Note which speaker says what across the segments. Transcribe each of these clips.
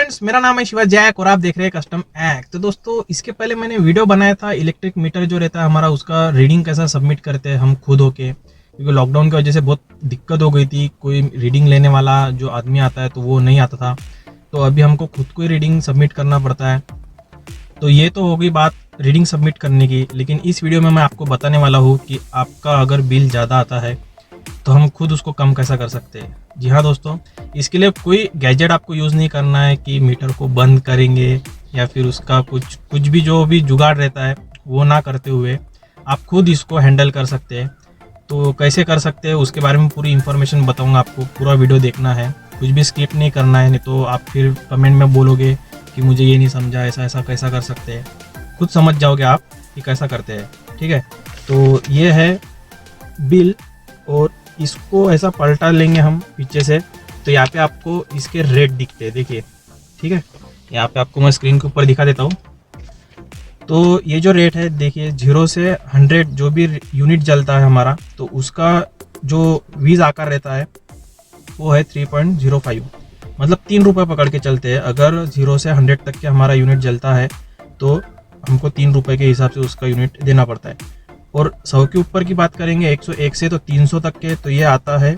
Speaker 1: Friends, मेरा नाम है शिवा जैक और आप देख रहे हैं कस्टम एक्ट। तो दोस्तों, इसके पहले मैंने वीडियो बनाया था इलेक्ट्रिक मीटर जो रहता है हमारा, उसका रीडिंग कैसा सबमिट करते हैं हम खुद होके, क्योंकि लॉकडाउन की वजह से बहुत दिक्कत हो गई थी। कोई रीडिंग लेने वाला जो आदमी आता है तो वो नहीं आता था, तो अभी हमको खुद को ही रीडिंग सबमिट करना पड़ता है। तो ये तो हो गई बात रीडिंग सबमिट करने की, लेकिन इस वीडियो में मैं आपको बताने वाला हूँ कि आपका अगर बिल ज़्यादा आता है तो हम खुद उसको कम कैसा कर सकते हैं। जी हाँ दोस्तों, इसके लिए कोई गैजेट आपको यूज़ नहीं करना है कि मीटर को बंद करेंगे या फिर उसका कुछ भी जो भी जुगाड़ रहता है वो ना करते हुए आप खुद इसको हैंडल कर सकते हैं। तो कैसे कर सकते हैं उसके बारे में पूरी इन्फॉर्मेशन बताऊंगा आपको। पूरा वीडियो देखना है, कुछ भी स्किप नहीं करना है, नहीं तो आप फिर कमेंट में बोलोगे कि मुझे ये नहीं समझा, ऐसा ऐसा कैसा कर सकते हैं। खुद समझ जाओगे आप कि कैसा करते हैं। ठीक है, तो ये है बिल और इसको ऐसा पलटा लेंगे हम पीछे से, तो यहाँ पे आपको इसके रेट दिखते हैं। देखिए, ठीक है, यहाँ पे आपको मैं स्क्रीन के ऊपर दिखा देता हूँ। तो ये जो रेट है, देखिए 0 से 100 जो भी यूनिट जलता है हमारा, तो उसका जो वीज आकार रहता है वो है 3.05, मतलब 3 रुपये पकड़ के चलते हैं। अगर 0 से 100 तक के हमारा यूनिट जलता है तो हमको 3 रुपये के हिसाब से उसका यूनिट देना पड़ता है। और 100 के ऊपर की बात करेंगे, 101 से तो 300 तक के, तो ये आता है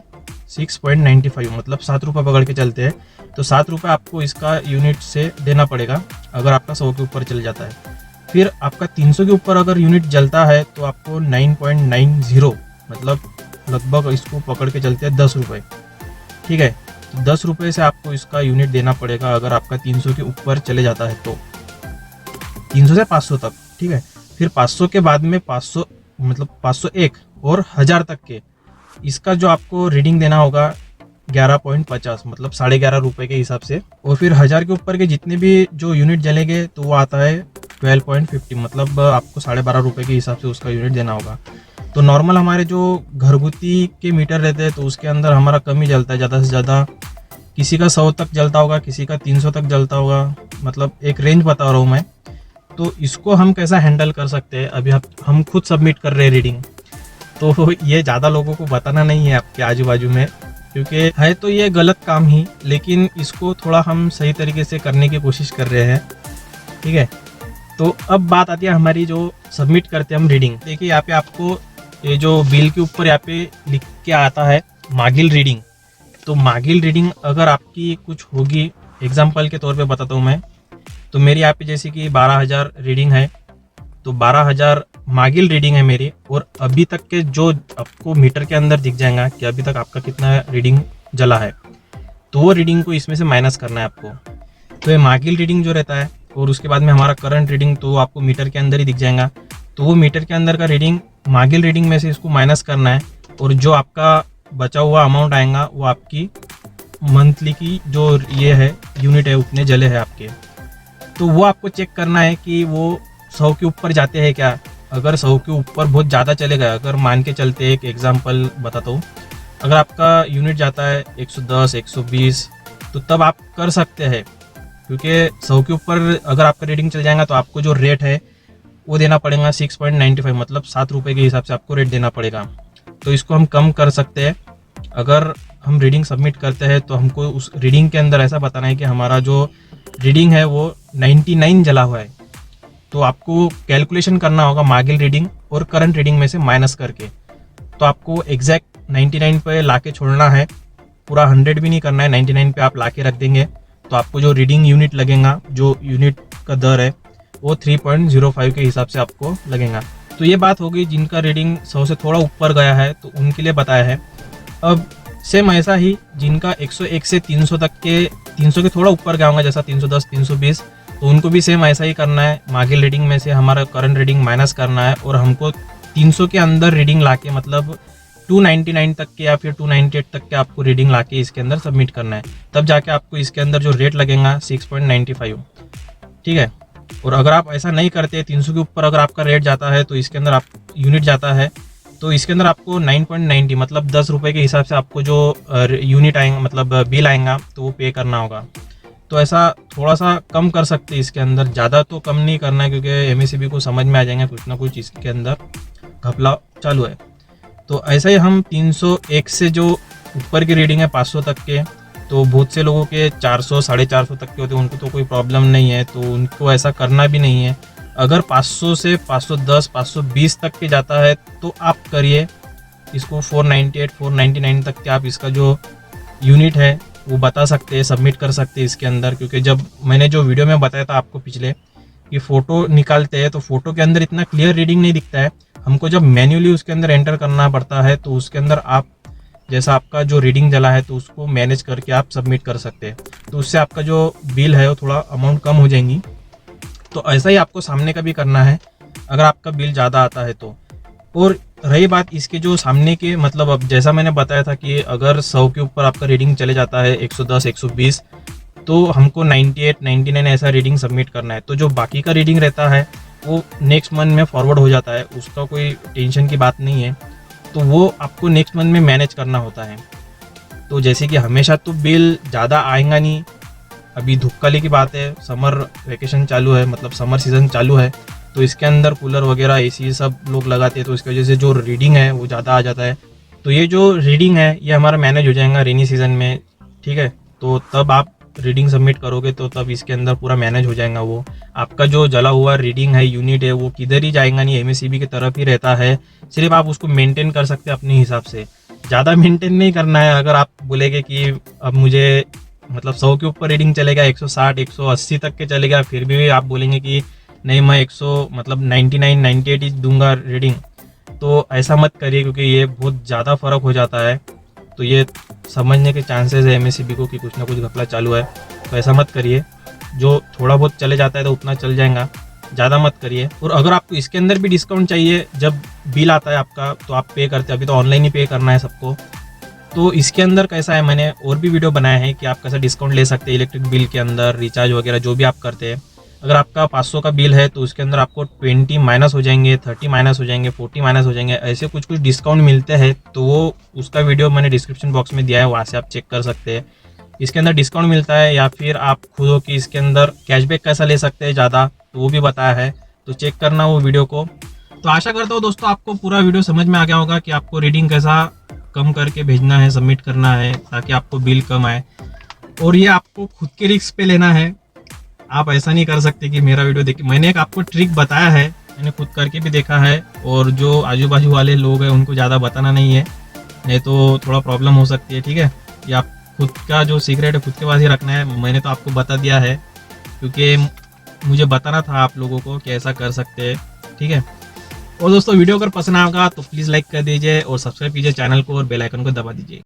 Speaker 1: 6.95, मतलब 7 रुपये पकड़ के चलते हैं। तो 7 रुपये आपको इसका यूनिट से देना पड़ेगा अगर आपका 100 के ऊपर चल जाता है। फिर आपका 300 के ऊपर अगर यूनिट जलता है तो आपको 9.90, मतलब लगभग इसको पकड़ के चलते हैं 10 रुपये। ठीक है, तो 10 रुपये से आपको इसका यूनिट देना पड़ेगा अगर आपका 300 के ऊपर चले जाता है तो, 300 से 500 तक। ठीक है, फिर 500 के बाद में 500 मतलब 501 और 1000 तक के, इसका जो आपको रीडिंग देना होगा 11.50, मतलब 11.5 रुपये के हिसाब से। और फिर 1000 के ऊपर के जितने भी जो यूनिट जलेंगे तो वो आता है 12.50, मतलब आपको 12.5 रुपये के हिसाब से उसका यूनिट देना होगा। तो नॉर्मल हमारे जो घरगुती के मीटर रहते हैं तो उसके अंदर हमारा कम ही जलता है, ज़्यादा से ज़्यादा किसी का 100 तक जलता होगा, किसी का 300 तक जलता होगा, मतलब एक रेंज बता रहा हूँ मैं। तो इसको हम कैसा हैंडल कर सकते हैं, अभी हम खुद सबमिट कर रहे हैं रीडिंग, तो ये ज़्यादा लोगों को बताना नहीं है आपके आजू बाजू में, क्योंकि है तो ये गलत काम ही, लेकिन इसको थोड़ा हम सही तरीके से करने की कोशिश कर रहे हैं। ठीक है, तो अब बात आती है हमारी जो सबमिट करते हैं हम रीडिंग। देखिए यहाँ पे आपको ये जो बिल के ऊपर यहाँ पे लिख के आता है मागिल रीडिंग। तो मागिल रीडिंग अगर आपकी कुछ होगी, एग्जाम्पल के तौर पे बताता हूँ मैं, तो मेरी यहाँ पे जैसे कि 12,000 रीडिंग है, तो 12,000 मागिल रीडिंग है मेरी। और अभी तक के जो आपको मीटर के अंदर दिख जाएगा कि अभी तक आपका कितना रीडिंग जला है, तो वो रीडिंग को इसमें से माइनस करना है आपको। तो ये मागिल रीडिंग जो रहता है, और उसके बाद में हमारा करंट रीडिंग, तो आपको मीटर के अंदर ही दिख जाएगा। तो वो मीटर के अंदर का रीडिंग मागिल रीडिंग में से इसको माइनस करना है, और जो आपका बचा हुआ अमाउंट आएगा वो आपकी मंथली की जो ये है यूनिट है उतने जले हैं आपके। तो वो आपको चेक करना है कि वो 100 के ऊपर जाते हैं क्या। अगर 100 के ऊपर बहुत ज़्यादा चलेगा, अगर मान के चलते एक एग्जांपल बताता हूँ, अगर आपका यूनिट जाता है 110, 120, तो तब आप कर सकते हैं, क्योंकि 100 के ऊपर अगर आपका रीडिंग चल जाएगा तो आपको जो रेट है वो देना पड़ेगा 6.95, मतलब 7 रुपये के हिसाब से आपको रेट देना पड़ेगा। तो इसको हम कम कर सकते हैं। अगर हम रीडिंग सबमिट करते हैं तो हमको उस रीडिंग के अंदर ऐसा बताना है कि हमारा जो रीडिंग है वो 99 जला हुआ है। तो आपको कैलकुलेशन करना होगा मागिल रीडिंग और करंट रीडिंग में से माइनस करके। तो आपको एग्जैक्ट 99 पे लाके छोड़ना है, पूरा 100 भी नहीं करना है, 99 पे आप लाके रख देंगे तो आपको जो रीडिंग यूनिट लगेगा, जो यूनिट का दर है वो 3.05 के हिसाब से आपको लगेगा। तो ये बात हो गई जिनका रीडिंग 100 से थोड़ा ऊपर गया है, तो उनके लिए बताया है। अब सेम ऐसा ही जिनका 101 से 300 तक के, 300 के थोड़ा ऊपर गया होगा, जैसा 310, 320, तो उनको भी सेम ऐसा ही करना है। मागिल रीडिंग में से हमारा करंट रीडिंग माइनस करना है, और हमको 300 के अंदर रीडिंग लाके, मतलब 299 तक के या फिर 298 तक के आपको रीडिंग लाके इसके अंदर सबमिट करना है। तब जाके आपको इसके अंदर जो रेट लगेगा 6.95। ठीक है, और अगर आप ऐसा नहीं करते, 300 के ऊपर अगर आपका रेट जाता है तो इसके अंदर आप यूनिट जाता है, तो इसके अंदर आपको 9.90, मतलब 10 रुपये के हिसाब से आपको जो यूनिट आएंगा, मतलब बिल आएगा, तो वो पे करना होगा। तो ऐसा थोड़ा सा कम कर सकते हैं इसके अंदर, ज़्यादा तो कम नहीं करना है, क्योंकि एमएससीबी को समझ में आ जाएंगे कुछ ना कुछ इसके अंदर घपला चालू है। तो ऐसा ही हम 301 से जो ऊपर की रीडिंग है 500 तक के, तो बहुत से लोगों के 400 450 तक के होते हैं, उनको तो कोई प्रॉब्लम नहीं है, तो उनको ऐसा करना भी नहीं है। अगर 500 से 510 520 तक के जाता है तो आप करिए इसको। 498 499 तक के आप इसका जो यूनिट है वो बता सकते हैं, सबमिट कर सकते हैं इसके अंदर। क्योंकि जब मैंने जो वीडियो में बताया था आपको पिछले कि फ़ोटो निकालते हैं तो फ़ोटो के अंदर इतना क्लियर रीडिंग नहीं दिखता है, हमको जब मैन्युअली उसके अंदर एंटर करना पड़ता है तो उसके अंदर आप जैसा आपका जो रीडिंग चला है तो उसको मैनेज करके आप सबमिट कर सकते हैं। तो उससे आपका जो बिल है वो थोड़ा अमाउंट कम हो जाएंगी। तो ऐसा ही आपको सामने का भी करना है अगर आपका बिल ज़्यादा आता है तो। और रही बात इसके जो सामने के, मतलब अब जैसा मैंने बताया था कि अगर 100 के ऊपर आपका रीडिंग चले जाता है 110 120 तो हमको 98 99 ऐसा रीडिंग सबमिट करना है। तो जो बाकी का रीडिंग रहता है वो नेक्स्ट मंथ में फॉरवर्ड हो जाता है, उसका कोई टेंशन की बात नहीं है। तो वो आपको नेक्स्ट मंथ में मैनेज करना होता है। तो जैसे कि हमेशा तो बिल ज़्यादा आएगा नहीं। अभी धूपकाली की बात है, समर वेकेशन चालू है, मतलब समर सीज़न चालू है, तो इसके अंदर कूलर वगैरह एसी सब लोग लगाते हैं, तो इसकी वजह से जो रीडिंग है वो ज़्यादा आ जाता है। तो ये जो रीडिंग है ये हमारा मैनेज हो जाएगा रेनी सीज़न में, ठीक है। तो तब आप रीडिंग सबमिट करोगे तो तब इसके अंदर पूरा मैनेज हो जाएगा। वो आपका जो जला हुआ रीडिंग है, यूनिट है, वो किधर ही जाएगा नहीं, एमएससीबी की तरफ ही रहता है। सिर्फ आप उसको मेंटेन कर सकते हैं अपने हिसाब से, ज़्यादा मेंटेन नहीं करना है। अगर आप बोलेंगे कि अब मुझे मतलब 100 के ऊपर रीडिंग चलेगा, 160 180 तक के चलेगा, फिर भी आप बोलेंगे कि नहीं मैं 100 मतलब 99 98 ही दूंगा रीडिंग, तो ऐसा मत करिए क्योंकि ये बहुत ज़्यादा फ़र्क हो जाता है। तो ये समझने के चांसेस है एमएससीबी को कि कुछ ना कुछ घपला चालू है, तो ऐसा मत करिए। जो थोड़ा बहुत चले जाता है तो उतना चल जाएगा, ज़्यादा मत करिए। और अगर आपको इसके अंदर भी डिस्काउंट चाहिए जब बिल आता है आपका तो आप पे करते हैं, अभी तो ऑनलाइन ही पे करना है सबको। तो इसके अंदर कैसा है, मैंने और भी वीडियो बनाया है कि आप कैसा डिस्काउंट ले सकते हैं इलेक्ट्रिक बिल के अंदर, रिचार्ज वगैरह जो भी आप करते हैं। अगर आपका 500 का बिल है तो उसके अंदर आपको 20 माइनस हो जाएंगे, 30 माइनस हो जाएंगे, 40 माइनस हो जाएंगे, ऐसे कुछ कुछ डिस्काउंट मिलते हैं। तो वो उसका वीडियो मैंने डिस्क्रिप्शन बॉक्स में दिया है, वहाँ से आप चेक कर सकते हैं इसके अंदर डिस्काउंट मिलता है, या फिर आप खुद हो कि इसके अंदर कैशबैक कैसा ले सकते हैं ज़्यादा, तो वो भी बताया है। तो चेक करना वो वीडियो को। तो आशा करता हूँ दोस्तों आपको पूरा वीडियो समझ में आ गया होगा कि आपको रीडिंग कैसा कम करके भेजना है, सबमिट करना है, ताकि आपको बिल कम आए। और ये आपको खुद के रिस्क पे लेना है, आप ऐसा नहीं कर सकते कि मेरा वीडियो देखिए। मैंने एक आपको ट्रिक बताया है, मैंने खुद करके भी देखा है, और जो आजू बाजू वाले लोग हैं उनको ज़्यादा बताना नहीं है, नहीं तो थोड़ा प्रॉब्लम हो सकती है, ठीक है। ये आप खुद का जो सीक्रेट है खुद के पास ही रखना है। मैंने तो आपको बता दिया है क्योंकि मुझे बताना था आप लोगों को कि ऐसा कर सकते हैं, ठीक है। और दोस्तों वीडियो अगर पसंद आएगा तो प्लीज़ लाइक कर दीजिए और सब्सक्राइब कीजिए चैनल को और बेल आइकन को दबा दीजिए।